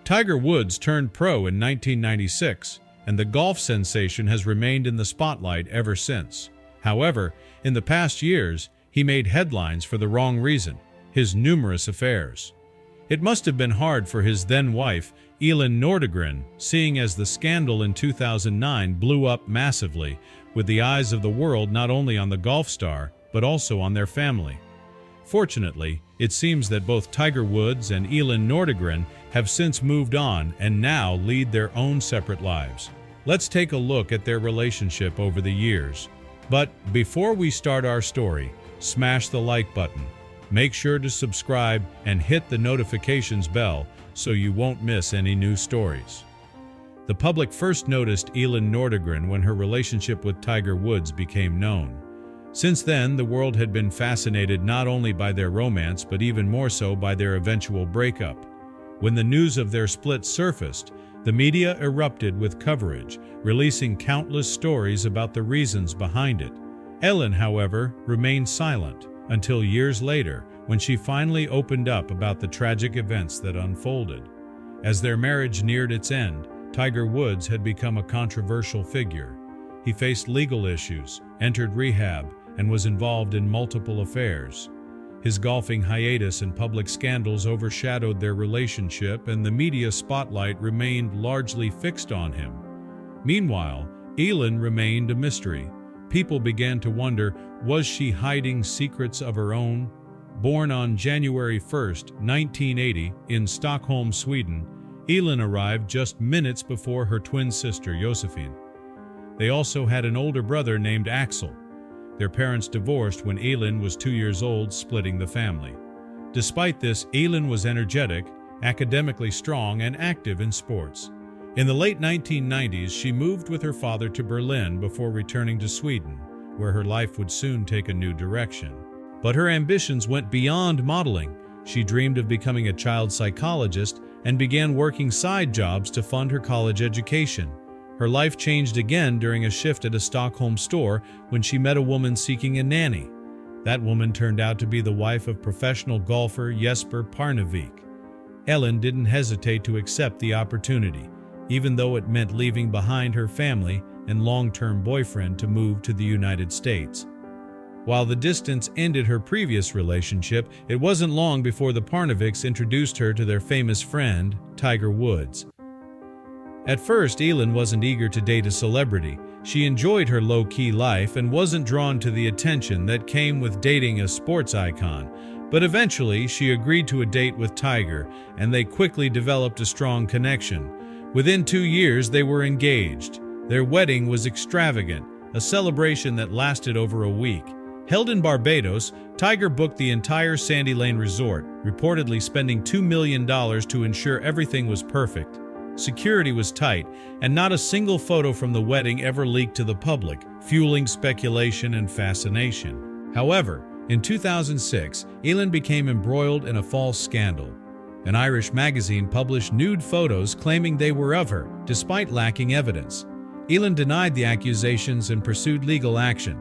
Tiger Woods turned pro in 1996, and the golf sensation has remained in the spotlight ever since. However, in the past years, he made headlines for the wrong reason: his numerous affairs. It must have been hard for his then-wife, Elin Nordegren, seeing as the scandal in 2009 blew up massively, with the eyes of the world not only on the golf star, but also on their family. Fortunately, it seems that both Tiger Woods and Elin Nordegren have since moved on and now lead their own separate lives. Let's take a look at their relationship over the years. But before we start our story, smash the like button. Make sure to subscribe and hit the notifications bell so you won't miss any new stories. The public first noticed Elin Nordegren when her relationship with Tiger Woods became known. Since then, the world had been fascinated not only by their romance but even more so by their eventual breakup. When the news of their split surfaced, the media erupted with coverage, releasing countless stories about the reasons behind it. Elin, however, remained silent until years later, when she finally opened up about the tragic events that unfolded. As their marriage neared its end, Tiger Woods had become a controversial figure. He faced legal issues, entered rehab, and was involved in multiple affairs. His golfing hiatus and public scandals overshadowed their relationship, and the media spotlight remained largely fixed on him. Meanwhile, Elin remained a mystery. People began to wonder, was she hiding secrets of her own? Born on January 1, 1980, in Stockholm, Sweden, Elin arrived just minutes before her twin sister, Josephine. They also had an older brother named Axel. Their parents divorced when Elin was 2 years old, splitting the family. Despite this, Elin was energetic, academically strong, and active in sports. In the late 1990s, she moved with her father to Berlin before returning to Sweden, where her life would soon take a new direction. But her ambitions went beyond modeling. She dreamed of becoming a child psychologist and began working side jobs to fund her college education. Her life changed again during a shift at a Stockholm store when she met a woman seeking a nanny. That woman turned out to be the wife of professional golfer Jesper Parnevik. Elin didn't hesitate to accept the opportunity, even though it meant leaving behind her family and long-term boyfriend to move to the United States. While the distance ended her previous relationship, it wasn't long before the Parneviks introduced her to their famous friend, Tiger Woods. At first, Elin wasn't eager to date a celebrity. She enjoyed her low-key life and wasn't drawn to the attention that came with dating a sports icon. But eventually, she agreed to a date with Tiger, and they quickly developed a strong connection. Within 2 years, they were engaged. Their wedding was extravagant, a celebration that lasted over a week. Held in Barbados, Tiger booked the entire Sandy Lane resort, reportedly spending $2 million to ensure everything was perfect. Security was tight, and not a single photo from the wedding ever leaked to the public, fueling speculation and fascination. However, in 2006, Elin became embroiled in a false scandal. An Irish magazine published nude photos claiming they were of her, despite lacking evidence. Elin denied the accusations and pursued legal action.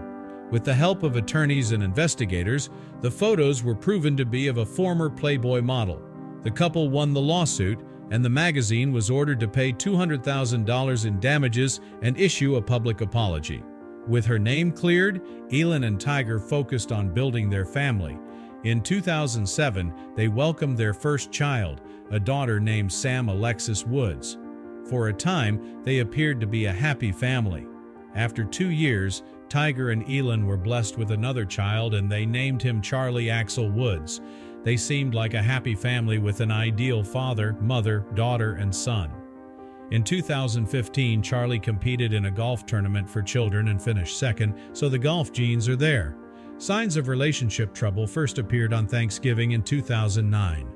With the help of attorneys and investigators, the photos were proven to be of a former Playboy model. The couple won the lawsuit, and the magazine was ordered to pay $200,000 in damages and issue a public apology. With her name cleared, Elin and Tiger focused on building their family. In 2007, they welcomed their first child, a daughter named Sam Alexis Woods. For a time, they appeared to be a happy family. After 2 years, Tiger and Elin were blessed with another child, and they named him Charlie Axel Woods. They seemed like a happy family with an ideal father, mother, daughter, and son. In 2015, Charlie competed in a golf tournament for children and finished second, so the golf genes are there. Signs of relationship trouble first appeared on Thanksgiving in 2009.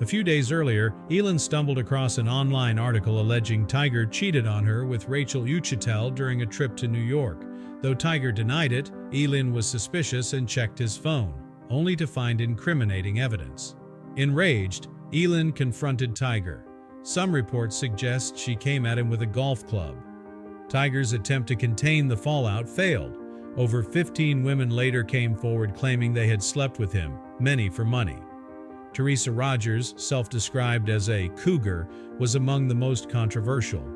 A few days earlier, Elin stumbled across an online article alleging Tiger cheated on her with Rachel Uchitel during a trip to New York. Though Tiger denied it, Elin was suspicious and checked his phone, only to find incriminating evidence. Enraged, Elin confronted Tiger. Some reports suggest she came at him with a golf club. Tiger's attempt to contain the fallout failed. Over 15 women later came forward claiming they had slept with him, many for money. Teresa Rogers, self-described as a cougar, was among the most controversial.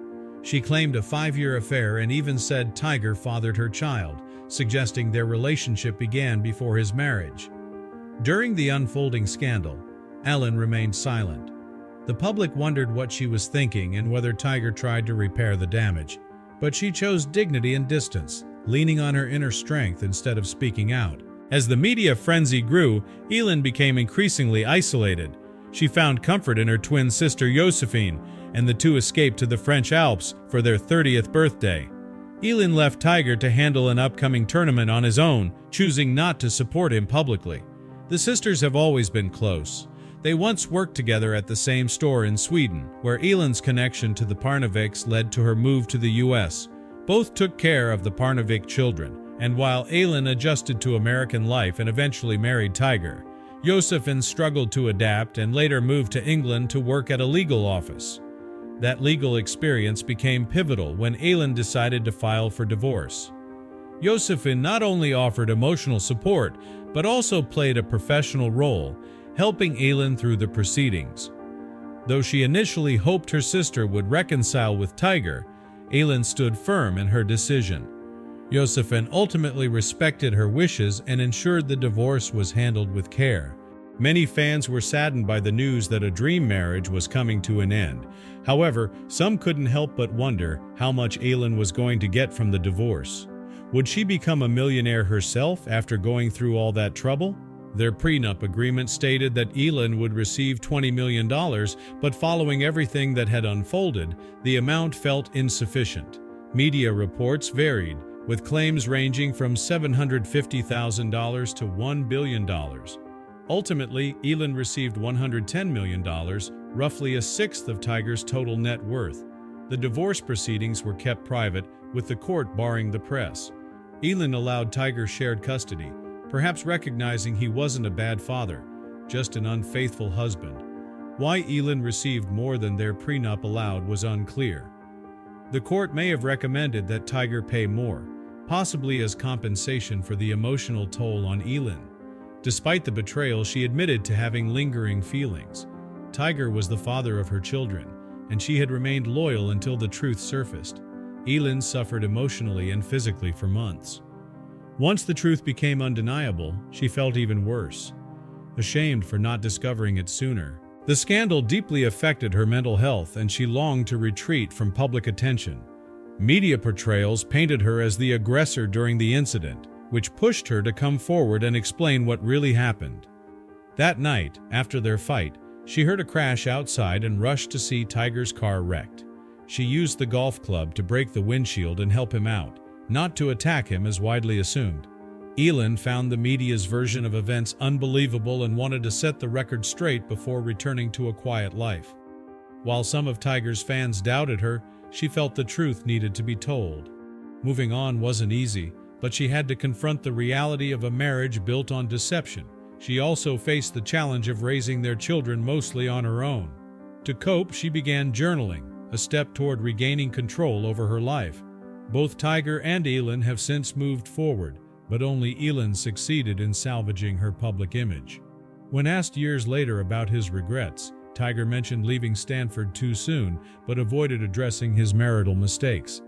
She claimed a 5-year affair and even said Tiger fathered her child, suggesting their relationship began before his marriage. During the unfolding scandal, Elin remained silent. The public wondered what she was thinking and whether Tiger tried to repair the damage, but she chose dignity and distance, leaning on her inner strength instead of speaking out. As the media frenzy grew, Elin became increasingly isolated. She found comfort in her twin sister Josephine, and the two escaped to the French Alps for their 30th birthday. Elin left Tiger to handle an upcoming tournament on his own, choosing not to support him publicly. The sisters have always been close. They once worked together at the same store in Sweden, where Elin's connection to the Parneviks led to her move to the US. Both took care of the Parnevik children, and while Elin adjusted to American life and eventually married Tiger, Josephine struggled to adapt and later moved to England to work at a legal office. That legal experience became pivotal when Elin decided to file for divorce. Josephine not only offered emotional support, but also played a professional role, helping Elin through the proceedings. Though she initially hoped her sister would reconcile with Tiger, Elin stood firm in her decision. Josephine ultimately respected her wishes and ensured the divorce was handled with care. Many fans were saddened by the news that a dream marriage was coming to an end. However, some couldn't help but wonder how much Elin was going to get from the divorce. Would she become a millionaire herself after going through all that trouble? Their prenup agreement stated that Elin would receive $20 million, but following everything that had unfolded, the amount felt insufficient. Media reports varied, with claims ranging from $750,000 to $1 billion. Ultimately, Elin received $110 million, roughly a sixth of Tiger's total net worth. The divorce proceedings were kept private, with the court barring the press. Elin allowed Tiger shared custody, perhaps recognizing he wasn't a bad father, just an unfaithful husband. Why Elin received more than their prenup allowed was unclear. The court may have recommended that Tiger pay more, possibly as compensation for the emotional toll on Elin. Despite the betrayal, she admitted to having lingering feelings. Tiger was the father of her children, and she had remained loyal until the truth surfaced. Elin suffered emotionally and physically for months. Once the truth became undeniable, she felt even worse, ashamed for not discovering it sooner. The scandal deeply affected her mental health, and she longed to retreat from public attention. Media portrayals painted her as the aggressor during the incident, which pushed her to come forward and explain what really happened. That night, after their fight, she heard a crash outside and rushed to see Tiger's car wrecked. She used the golf club to break the windshield and help him out, not to attack him as widely assumed. Elin found the media's version of events unbelievable and wanted to set the record straight before returning to a quiet life. While some of Tiger's fans doubted her, she felt the truth needed to be told. Moving on wasn't easy, but she had to confront the reality of a marriage built on deception. She also faced the challenge of raising their children mostly on her own. To cope, she began journaling, a step toward regaining control over her life. Both Tiger and Elin have since moved forward, but only Elin succeeded in salvaging her public image. When asked years later about his regrets, Tiger mentioned leaving Stanford too soon, but avoided addressing his marital mistakes.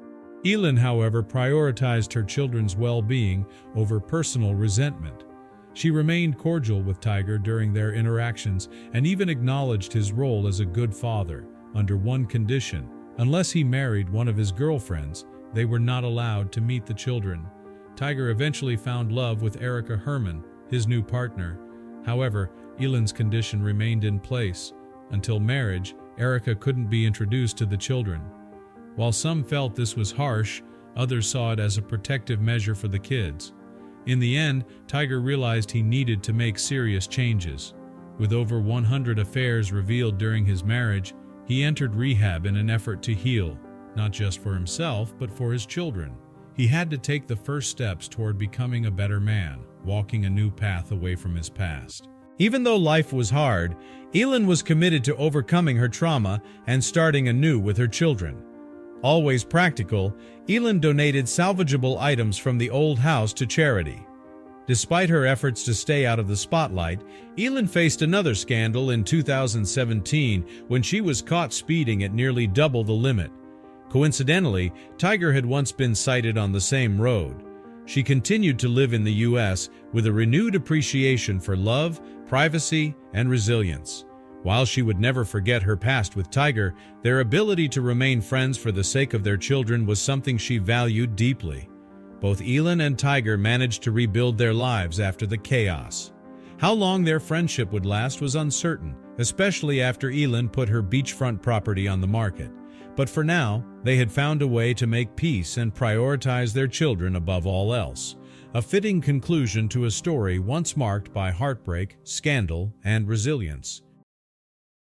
Elin, however, prioritized her children's well-being over personal resentment. She remained cordial with Tiger during their interactions and even acknowledged his role as a good father, under one condition: unless he married one of his girlfriends, they were not allowed to meet the children. Tiger eventually found love with Erica Herman, his new partner. However, Elin's condition remained in place. Until marriage, Erica couldn't be introduced to the children. While some felt this was harsh, others saw it as a protective measure for the kids. In the end, Tiger realized he needed to make serious changes. With over 100 affairs revealed during his marriage, he entered rehab in an effort to heal, not just for himself, but for his children. He had to take the first steps toward becoming a better man, walking a new path away from his past. Even though life was hard, Elin was committed to overcoming her trauma and starting anew with her children. Always practical, Elin donated salvageable items from the old house to charity. Despite her efforts to stay out of the spotlight, Elin faced another scandal in 2017 when she was caught speeding at nearly double the limit. Coincidentally, Tiger had once been sighted on the same road. She continued to live in the U.S. with a renewed appreciation for love, privacy, and resilience. While she would never forget her past with Tiger, their ability to remain friends for the sake of their children was something she valued deeply. Both Elin and Tiger managed to rebuild their lives after the chaos. How long their friendship would last was uncertain, especially after Elin put her beachfront property on the market. But for now, they had found a way to make peace and prioritize their children above all else. A fitting conclusion to a story once marked by heartbreak, scandal, and resilience.